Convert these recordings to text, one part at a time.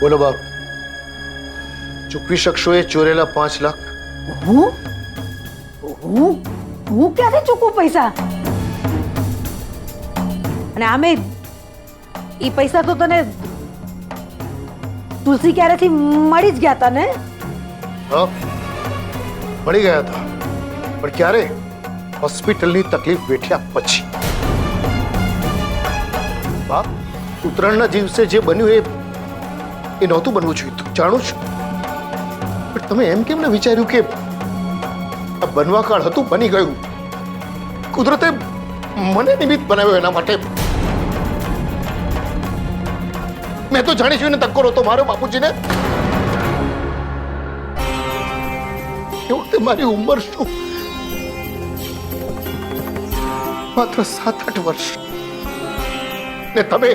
બોલો બાપ, ચૂકવી શકશો એ ચોરેલા 5 લાખ? હું હું હું ક્યાંથી ચૂકવું પૈસા? અને આમે એ પૈસા તો તને તુલસી ક્યારેથી મળી જ ગયા હતા ને? હા, મળી ગયા હતા, પણ ક્યારે? હોસ્પિટલની તકલીફ વેઠ્યા પછી. બાપ, ઉત્તરાયણના દિવસે જે બન્યું એ નહોતું બનવું જોઈએ, જાણું છું. પણ તમે એમ કેમ ને વિચાર્યું કે આ બનવા કાળ હતું, બની ગયું? કુદરતે મને નિમિત્ત બનાવ્યો એના માટે. મેં તો જાણી જોઈને ધક્કો નહોતો માર્યો બાપુજીને. એ વખતે મારી ઉંમર શું? માત્ર 7-8 વર્ષ. ને તમે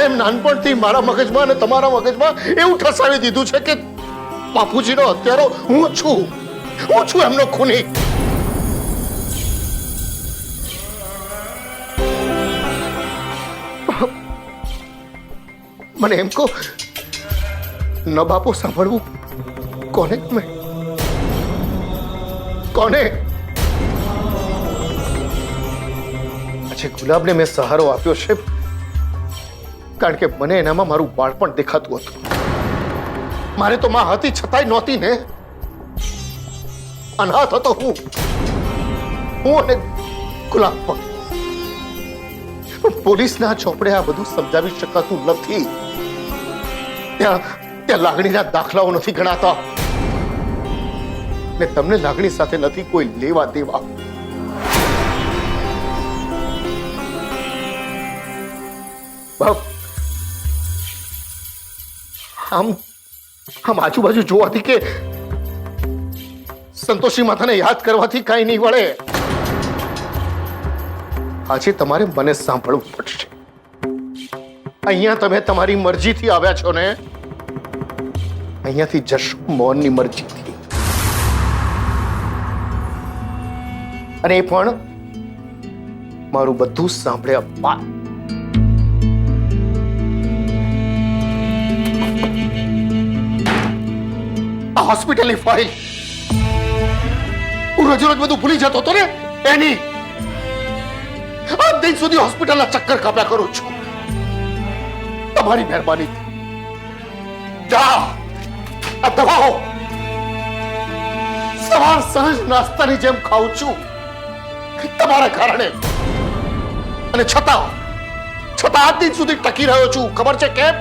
એમ નાનપણથી મારા મગજમાં અને તમારા મગજમાં એવું ઠસાવી દીધું છે કે બાપુજીનો હત્યારો હું છું એમનો ખૂની. મને એમ કહો, ન બાપુ સાંભળવું કોને ગમે? કોને? અચ્છા, ગુલાબને મેં સહારો આપ્યો છે કારણ કે મને એનામાં મારું બાળપણ દેખાતું હતું. મારે તો માં હતી છતાંય નહોતી ને. અનાથ હતો હું અને ગુલાબ પણ. પોલીસના ચોપડે આ બધું સમજાવી શકાતું નથી. ત્યાં લાગણીના દાખલાઓ નથી ગણાતા ને તમને લાગણી સાથે નથી કોઈ લેવા દેવા. બાપ, આમ આજુબાજુ જોવાથી કે સંતોષી માતાને યાદ કરવાથી કઈ નહીં વળે. આજે તમારે મને સાંભળવું પડશે. અહીંયા તમે તમારી મરજીથી આવ્યા છો ને, અહીંયાથી જશો મોહનની મરજીથી. અને એ પણ મારું બધું સાંભળ્યા બાદ. આ હોસ્પિટલની ફાઇલ હું રોજ બધું ભૂલી જતો હતો ને, એની આ દિન સુધી હોસ્પિટલના ચક્કર કાપ્યા કરું છું. તમારી મહેરબાની. જા, આ દવાઓ સવાર સાંજ નાસ્તાની જેમ ખાઉં છું તમારા કારણે. અને છતાં આજ દિન સુધી ટકી રહ્યો છું. ખબર છે કેમ?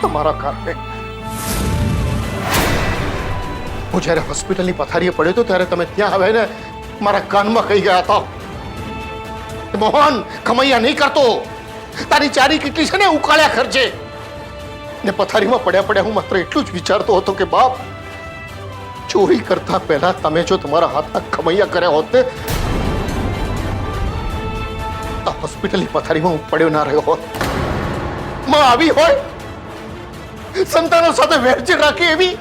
તમારા કારણે. હું જયારે હોસ્પિટલની પથારીએ પડ્યો હતો ત્યારે તમે ત્યાં આવે ને મારા કાનમાં કહી ગયા હતા, મોહન ખમૈયા નહીં કરતો, તારી ચારી કેટલી છે ને ઉકાળ્યા ખર્ચે. ને પથારીમાં પડ્યા હું માત્ર એટલું જ વિચારતો હતો કે બાપ, ચોરી કરતા પહેલા તમે જો તમારા હાથના ખમૈયા કર્યા હોત ને, આ હોસ્પિટલની પથારીમાં હું પડ્યો ના રહ્યો હોત. માં આવી હોય, સંતાનો સાથે વેરઝેર રાખી એવી.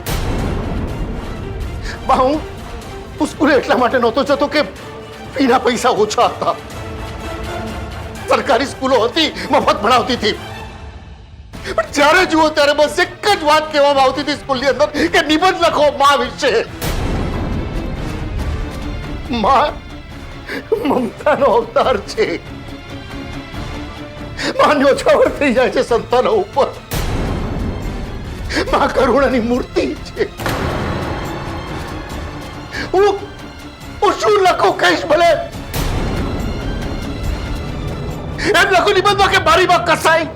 હું સ્કૂલે એટલા માટે નહોતો જતો કે ફીના પૈસા ઓછા હતા. સરકારી સ્કૂલો હતી, મફત ભણાવતી હતી. પણ જ્યારે જુઓ ત્યારે બસ એક જ વાત કહેવામાં આવતી હતી સ્કૂલની અંદર કે નિબંધ લખો માં વિશે. માં મમતાનો અવતાર છે. માં ન્યોછાવર થઈ જાય છે સંતાનો ઉપર. માં કરુણાની મૂર્તિ છે. હું શું લખું કહીશ ભલે? એમ લખું નિબંધમાં કે મારી માં કસાઈ?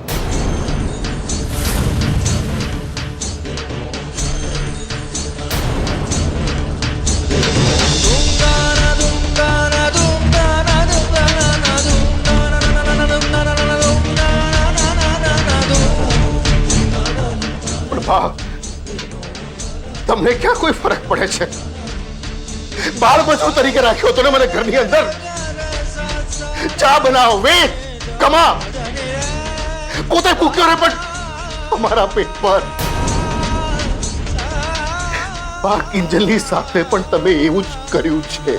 તમને ક્યાં કોઈ ફરક પડે છે? બાળ બચ્ચો તરીકે રાખ્યો હતો ને મને ઘરની અંદર. ચા બનાવ, વેચ, કમા. પોતે ભૂખ્યો રહે પણ અમારા પેટ પર. બા કિંજલની સાથે પણ તમે એવું જ કર્યું છે.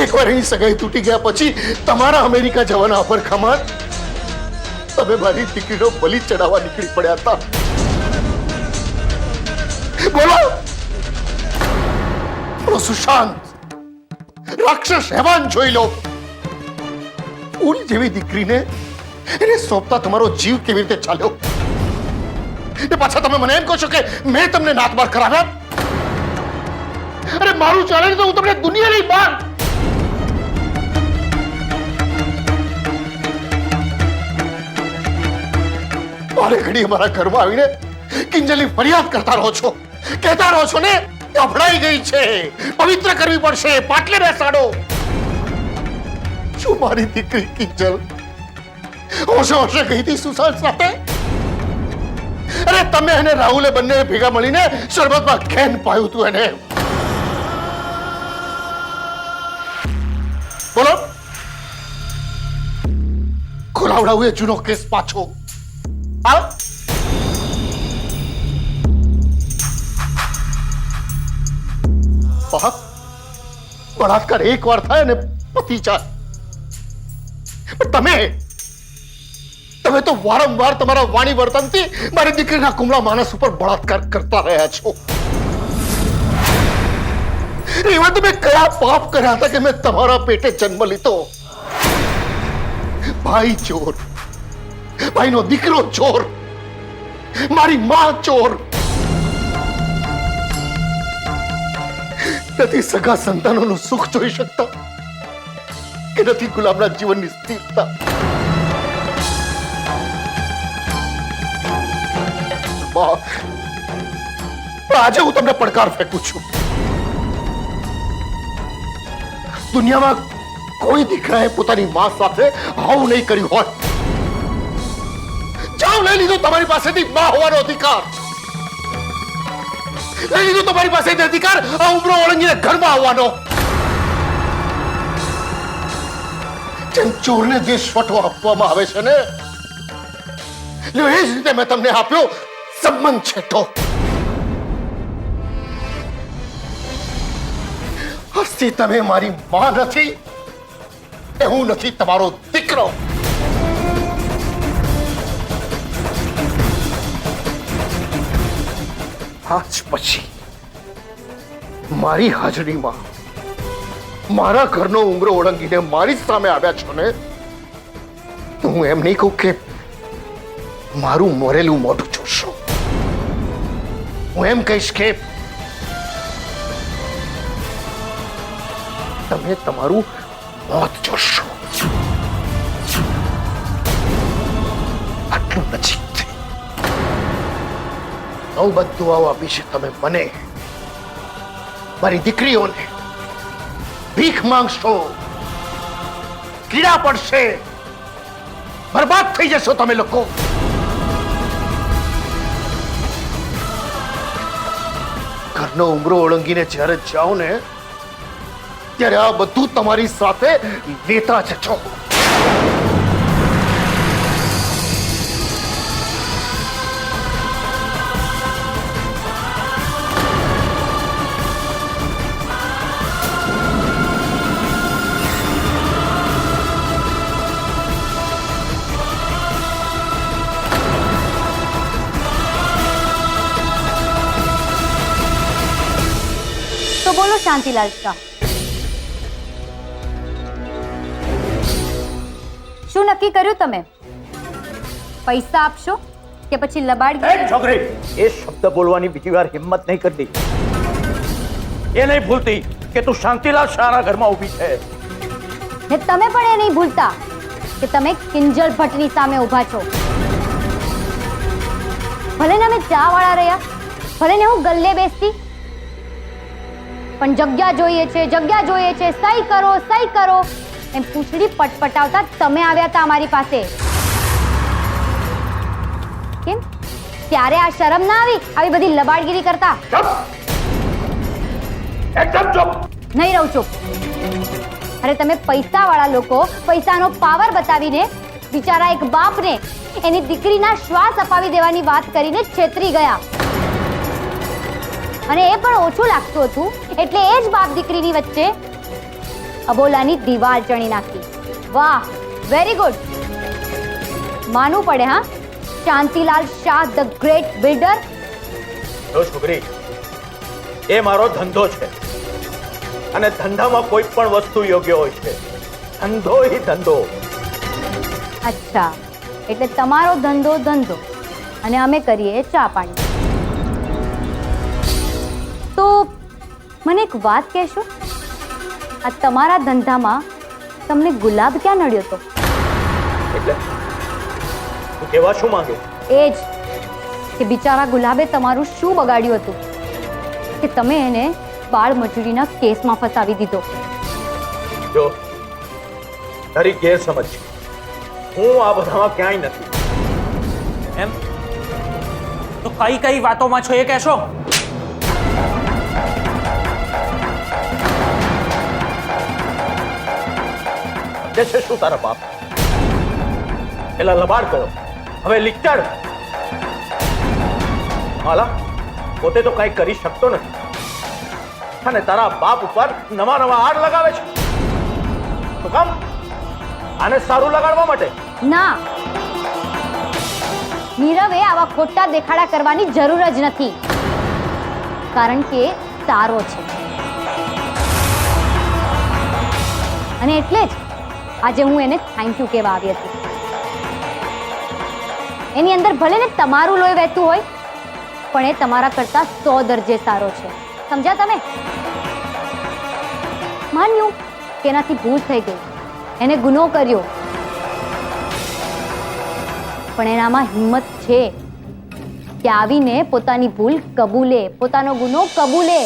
એકવાર એની સગાઈ તૂટી ગયા પછી તમારા અમેરિકા જવાના અફરખામાં તમે મારી દીકરીનો બલિ ચડાવવા નીકળી પડ્યા હતા. બોલો સુશાંત, રાક્ષસ હેવાન જોઈ લો. ઉલ જેવી દીકરીને એને સોંપતા તમારો જીવ કેવી રીતે ચાલ્યો? એ પાછા તમે મને એમ કહો છો કે મેં તમને નાતબાર કરાવ્યા? અરે મારું ચાલે તો હું તમને દુનિયાની બહાર મારે ઘડી અમારા ઘરમાં આવીને કિંજલની ફરિયાદ કરતા રહો છો, કહેતા રહો છો ને અભડાઈ ગઈ છે, પવિત્ર કરવી પડશે, પાટલે બેસાડો. શું મારી દીકરી કિંજલ હોશે હોશે ગઈ હતી સુશાંત સાથે? અરે તમે અને રાહુલે બંને ભેગા મળીને શરબતમાં ઘેન પાયું હતું એને. બોલો, ખોલાવડાવું એ જૂનો કેસ પાછો. બળાત્કાર એક વાર થાય ને પતિ જાય, પણ તમે તો વારંવાર તમારા વાણી વર્તનથી મારી દીકરીના કુમળા માણસ ઉપર બળાત્કાર કરતા રહ્યા છો. એવા તમે કયા પાપ કર્યા હતા કે મેં તમારા પેટે જન્મ લીધો? ભાઈ ચોર, ભાઈનો દીકરો ચોર, મારી માં ચોર. નથી સગા સંતાનોનું સુખ જોઈ શકતા કે નથી ગુલામના જીવનની સ્થિરતા? આજે હું તમને પડકાર ફેંકું છું. દુનિયામાં કોઈ દીકરાએ પોતાની માં સાથે આવું નહીં કર્યું હોય. જાઓ, લઈ લીધો તમારી પાસેથી માં હોવાનો અધિકાર, લઈ લીધો તમારી પાસેથી અધિકાર આ ઉમરો ઓળંગીને ઘરમાં આવવાનો. જેમ ચોરને જે શવટો આપવામાં આવે છે ને, એ જ રીતે મેં તમને આપ્યો સંબંધ છેટો. હસ્તી તમે મારી માં નથી, એ હું નથી તમારો દીકરો. આજ પછી મારી હાજરીમાં મારા ઘરનો ઉંગરો ઓળંગીને મારી સામે આવ્યા છો ને, તો હું એમ નહીં કહું કે મારું મોરેલું મોઢું જોશો. હું એમ કહીશ કે તમે તમારું મોત જોશો. આટલું નજીકથી નવબત દુઆઓ આપી છે તમે મને, મારી દીકરીઓને. ભીખ માંગશો, કીડા પડશે, બરબાદ થઈ જશો તમે લોકો. ઘરનો ઉમરો ઓળંગીને જ્યારે જાઓ ને, ત્યારે આ બધું તમારી સાથે લેતા જશો. તો બોલો શાંતિલાલ શાહ, શું નક્કી કર્યું તમે? પૈસા આપશો કે પછી લબાડગી? છોકરી, એ શબ્દ બોલવાની બીજી વાર હિંમત નહીં કરતી. એ નહીં ભૂલતી કે તું શાંતિલાલ શાહના ઘરમાં ઊભી છે. ને તમે પણ એ નહીં ભૂલતા કે તમે કિંજલ ભટ્ટની સામે ઊભા છો. ભલે ને અમે ચા વાળા રહ્યા, ભલે ને હું ગલ્લે બેસતી, પણ જગ્યા જોઈએ છે, જગ્યા જોઈએ છે, સહી કરો, સહી કરો એમ પૂંછડી પટપટાવતા તમે આવ્યા હતા અમારી પાસે. કેમ ત્યારે આ શરમ ના આવી આવી બધી લબાડગીરી કરતા? એકદમ ચૂપ. નહીં રહું ચૂપ. અરે તમે પૈસા વાળા લોકો પૈસાનો પાવર બતાવીને બિચારા એક બાપને એની દીકરીના શ્વાસ અપાવી દેવાની વાત કરીને છેતરી ગયા. અને એ પણ ઓછું લાગતું હતું એટલે એ જ બાપ દીકરીની વચ્ચે અબોલાની દીવાલ ચણી નાખી. વાહ, વેરી ગુડ. માનવું પડે હા, Shantilal Shah the great builder. જો છોકરી, એ મારો ધંધો છે અને ધંધામાં કોઈ પણ વસ્તુ યોગ્ય હોય છે. ધંધો ઈ ધંધો. અચ્છા, એટલે તમારો ધંધો ધંધો અને અમે કરીએ ચા પાણી. તો મને એક વાત કહેશો, આ તમારા ધંધામાં તમને ગુલાબ ક્યાં નડ્યો તો? એટલે તું કેવા શું માંગે? એ જ કે બિચારા ગુલાબે તમારું શું બગાડ્યું હતું કે તમે એને બાળ મજૂરીના કેસમાં ફસાવી દીધો? જો તારી ગેરસમજ છે. હું આ બધામાં ક્યાંય નથી. એમ તો કઈ કઈ વાતોમાં છો એ કહેશો? જે છે શું તારા બાપ? પેલા લબાડ કરો, હવે લીચડ. હાલા પોતે તો કઈ કરી શકતો નથી અને તારા બાપ ઉપર નવા નવા આડ લગાવે છે. તો કામ આને સારું લગાડવા માટે? ના, નીરવે આવા ખોટા દેખાડા કરવાની જરૂર જ નથી, કારણ કે સારો છે. અને એટલે જ આજે હું એને થેન્ક યુ કહેવા આવી હતી. એની અંદર ભલે ને તમારું લોહી વહેતું હોય, પણ એ તમારા કરતા 100 દરજે સારો છે. સમજ્યા તમે? માન્યું કે એનાથી ભૂલ થઈ ગઈ, એને ગુનો કર્યો, પણ એનામાં હિંમત છે કે આવીને પોતાની ભૂલ કબૂલે, પોતાનો ગુનો કબૂલે.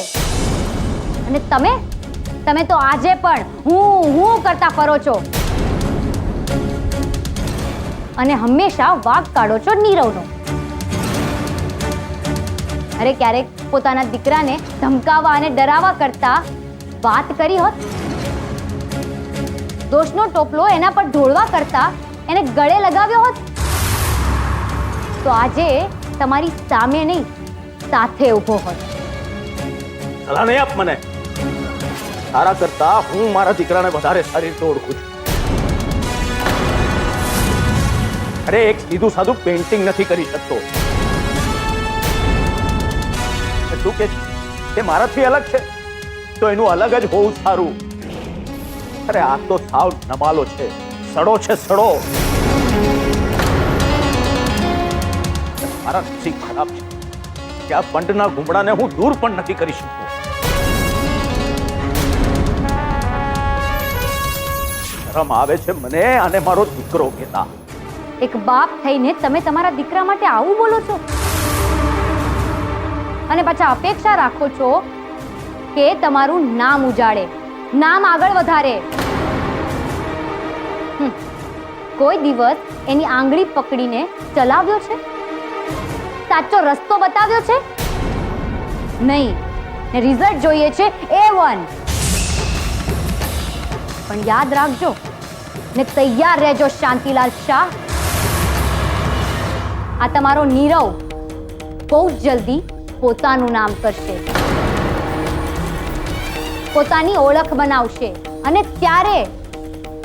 અને તમે તો આજે પણ હું કરતા ફરો છો અને હંમેશા વાંક કાઢો છો નીરવનો. અરે ક્યારેક પોતાના દીકરાને ધમકાવવા અને ડરાવવા કરતા વાત કરી હોત, દોષનો ટોપલો એના પર ઢોળવા કરતા એને ગળે લગાવ્યો હોત, તો આજે તમારી સામે નહીં સાથે ઊભો હોત. સલાહ નહીં આપ મને. તારા કરતા હું મારા દીકરાને વધારે સારી રીતે ઓળખું છું. અરે એક સીધું સાધું પેઇન્ટિંગ નથી કરી શકતો. તું કે તે મારાથી અલગ છે તો એનું અલગ જ હોવું સારું. અરે આ તો સાવ નમાલો છે, સડો છે, સડો. મારા નસીબ ખરાબ છે કે આ પંડના ઘૂમડાને હું દૂર પણ નથી કરી શકતો. શરમ આવે છે મને આને મારો દીકરો કહેતા. એક બાપ થઈને તમે તમારા દીકરા માટે આવું બોલો છો અને પાછા અપેક્ષા રાખો છો કે તમારું નામ ઉજાડે, નામ આગળ વધારે. કોઈ દિવસ એની આંગળી પકડીને ચલાવ્યો છે? સાચો રસ્તો બતાવ્યો છે? નહીં. ને રિઝલ્ટ જોઈએ છે A1. પણ યાદ રાખજો ને તૈયાર રહેજો શાંતિલાલ શાહ. આ તમારો નીરવ બહુ જલ્દી પોતાનું નામ કરશે, પોતાની ઓળખ બનાવશે અને ત્યારે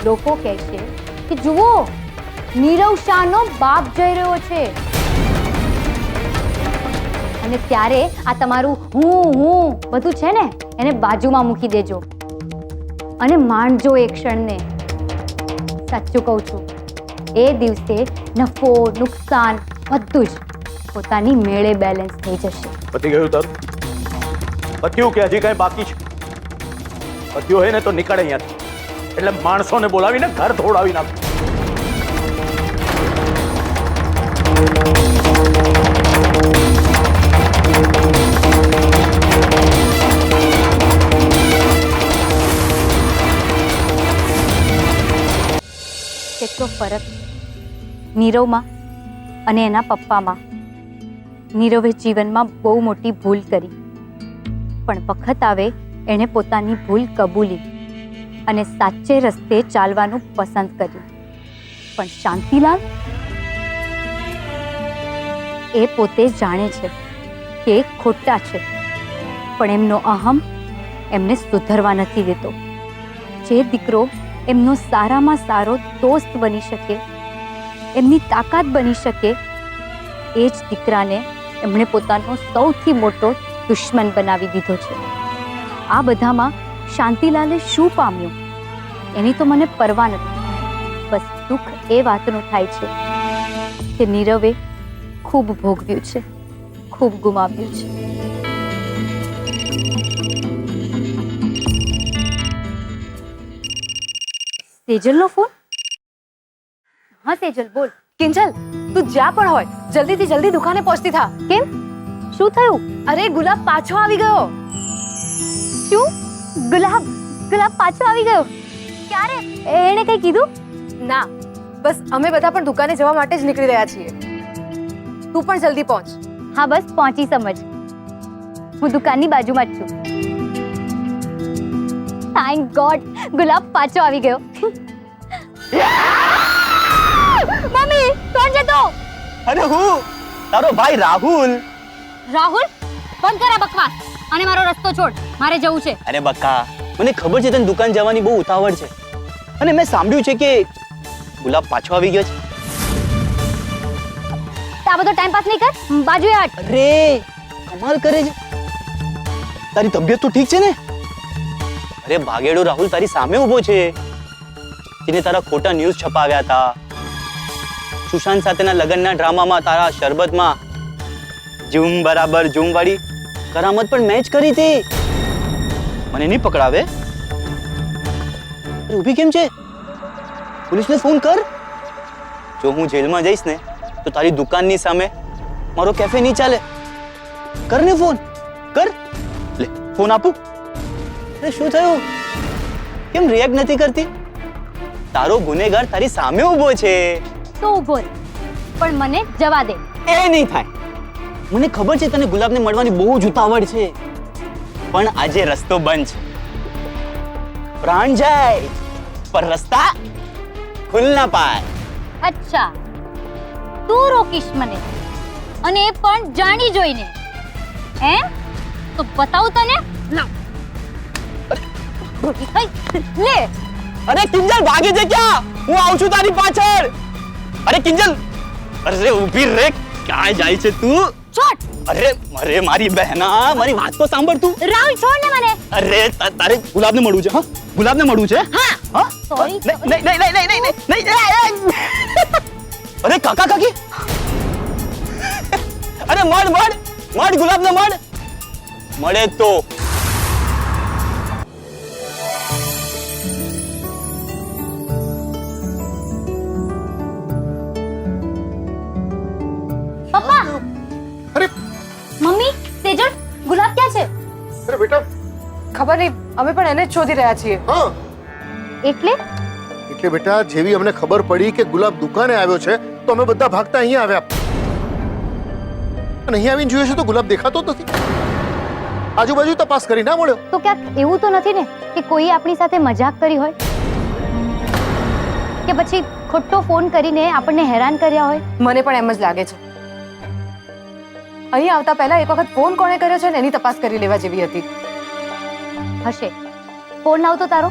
લોકો કહેશે કે જુઓ નીરવ શાહનો બાપ જઈ રહ્યો છે. અને ત્યારે આ તમારું હું બધું છે ને એને બાજુમાં મૂકી દેજો અને માણજો એ ક્ષણને. સાચું કહું છું, એ દિવસે નફો નુકસાન બધું જ પોતાની મેળે બેલેન્સ થઈ જશે. પતી ગયું તારું? પત્યું કે હજી કઈ બાકી છે? પત્યું હોય ને તો નીકળે અહીંયાથી, એટલે માણસોને બોલાવીને ઘર ધોડાવી નાખ. કેટલો ફરક નીરવમાં અને એના પપ્પામાં. નીરવે જીવનમાં બહુ મોટી ભૂલ કરી, પણ વખત આવે એણે પોતાની ભૂલ કબૂલી અને સાચે રસ્તે ચાલવાનું પસંદ કર્યું. પણ શાંતિલાલ એ પોતે જાણે છે કે ખોટા છે, પણ એમનો અહમ એમને સુધરવા નથી દેતો. જે દીકરો એમનો સારામાં સારો દોસ્ત બની શકે, એમની તાકાત બની શકે, એ જ દીકરાને એમણે પોતાનો સૌથી મોટો દુશ્મન બનાવી દીધો છે. આ બધામાં શાંતિલાલે શું પામ્યું એની તો મને પરવા નથી. બસ દુઃખ એ વાતનું થાય છે કે નીરવે ખૂબ ભોગવ્યું છે, ખૂબ ગુમાવ્યું છે. સેજલનો ફોન? હા સેજલ બોલ. કિંજલ, તું જ્યાં પણ હોય જલ્દીથી જલ્દી દુકાને પહોંચતી થા. કેમ, શું થયું? અરે ગુલાબ પાછો આવી ગયો. શું? ગુલાબ ગુલાબ પાછો આવી ગયો? ક્યારે? એણે કઈ કીધું? ના, બસ અમે બધા પણ દુકાને જવા માટે જ નીકળી રહ્યા છીએ. તું પણ જલ્દી પહોંચ. હા બસ પહોંચી સમજ. હું દુકાનની બાજુમાં જ છું. થેન્ક ગોડ, ગુલાબ પાછો આવી ગયો. મમ્મી, કોણ છે તું? અરે હું તારો ભાઈ રાહુલ. રાહુલ, બંધ કર આ બકવાસ અને મારો રસ્તો છોડ. મારે જવું છે. અરે બક્કા, મને ખબર છે તને દુકાન જવાની બહુ ઉતાવળ છે અને મેં સાંભળ્યું છે કે ગુલાબ પાછો આવી ગયો છે. આ બધો ટાઈમ પાસ નહીં કર, બાજુએ હટ. અરે કમાલ કરે છે. તારી તબિયત તો ઠીક છે ને? અરે ભાગેડો રાહુલ તારી સામે ઊભો છે, જેને તારા ખોટા ન્યૂઝ છપાવ્યા હતા. સુશાંત સાથેના લગ્નના ડ્રામામાં તારા શરબતમાં ઝૂમ બરાબર ઝૂમ વાળી કરામત પણ મેચ કરી હતી. મને નહીં પકડાવે? અરે ઊભી કેમ છે? પોલીસને ફોન કર. જો હું જેલમાં જઈશ ને તો તારી દુકાનની સામે મારો કેફે નહીં ચાલે. કર ને ફોન, કર. લે ફોન આપું. અરે શું થયું? કેમ રિએક્ટ નથી કરતી? તારો ગુનેગાર તારી સામે ઊભો છે. તો ઊભો રહે, પણ મને જવા દે. એ નહીં થાય. મને ખબર છે તને ગુલાબને મળવાની બહુ જ ઉતાવળ છે, પણ આજે રસ્તો બંધ છે. પ્રાણ જાય પર રસ્તા ખુલ ના પાય. અચ્છા, તું રોકીશ મને, અને એ પણ જાણી જોઈને? હે? તો બતાવું તને. લાવ. લે. અરે કિંજલ ભાગે છે ક્યાં? હું આવું છું તારી પાછળ. અરે કિંજલ, અરે ઊભી રે. ક્યાં જાય છે તું? છોડ. અરે અરે મારી બહેના, મારી વાત તો સાંભળ તું. રાહુલ છોડ ને મને. અરે તારે ગુલાબને મળવું છે? હા, ગુલાબને મળવું છે? હા. હા? Sorry. નહીં. અરે કાકા કાકી. અરે મળ ગુલાબને મળ. મળે તો પપ્પા. અરે મમ્મી, સેજલ, ગુલાબ ક્યાં છે? અરે બેટા, ખબર નહીં, અમે પણ એને જ શોધી રહ્યા છીએ. હા એટલે એટલે બેટા, જેવી અમને ખબર પડી કે ગુલાબ દુકાને આવ્યો છે તો અમે બધા ભાગતા અહીંયા આવ્યા. અને અહીંયા આવીને જોયું છે તો ગુલાબ દેખાતો જ નથી. આજુબાજુ તપાસ કરી ના મળ્યો. તો ક્યાંક એવું તો નથી ને કે કોઈ આપણી સાથે મજાક કરી હોય, કે પછી ખોટો ફોન કરીને આપણને હેરાન કર્યા હોય? મને પણ એમ જ લાગે છે. અહીં આવતા પહેલા એક વખત ફોન કોણે કર્યો છે ને એની તપાસ કરી લેવા જેવી હતી. હશે. ફોન લાવ તો તારો,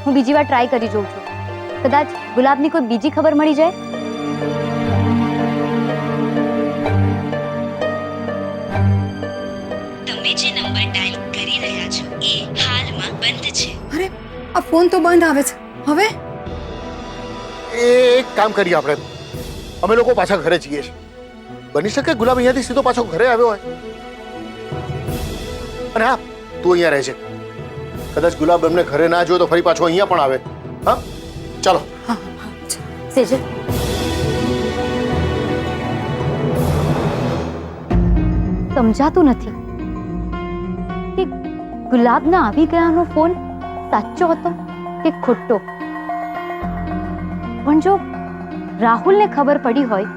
હું બીજી વાર ટ્રાય કરી જોઉં છું. કદાચ ગુલાબની કોઈ બીજી ખબર મળી જાય. તમે જે નંબર ડાયલ કરી રહ્યા છો એ હાલમાં બંધ છે. અરે આ ફોન તો બંધ આવે છે. હવે એક કામ કરીએ આપણે, અમે લોકો પાછા ઘરે જઈએ છીએ. બની શકે ગુલાબ અહીંયાથી સીધો પાછો ઘરે આવ્યો હોય. અને હા, તું અહીંયા રહેજે. કદાચ ગુલાબ એમને ઘરે ના જોયો તો ફરી પાછો અહીંયા પણ આવે. હા ચાલો. સેજલ, સમજાતું નથી કે ગુલાબના આવી ગયાનો ફોન સાચો હતો કે ખોટો. પણ જો રાહુલને ખબર પડી હોય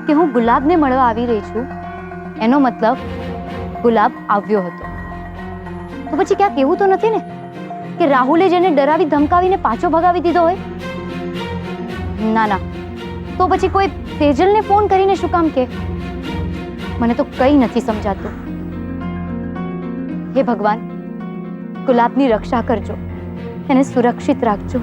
કે હું ગુલાબને મળવા આવી રહી છું, એનો મતલબ ગુલાબ આવ્યો હતો. તો પછી ક્યાંક એવું તો નથી ને કે રાહુલે જેને ડરાવી ધમકાવીને પાછો ભગાવી દીધો હોય? ના ના, તો પછી કોઈ સેજલને ફોન કરીને શું કામ કે? મને તો કંઈ નથી સમજાતું. હે ભગવાન, ગુલાબની રક્ષા કરજો. એને સુરક્ષિત રાખજો.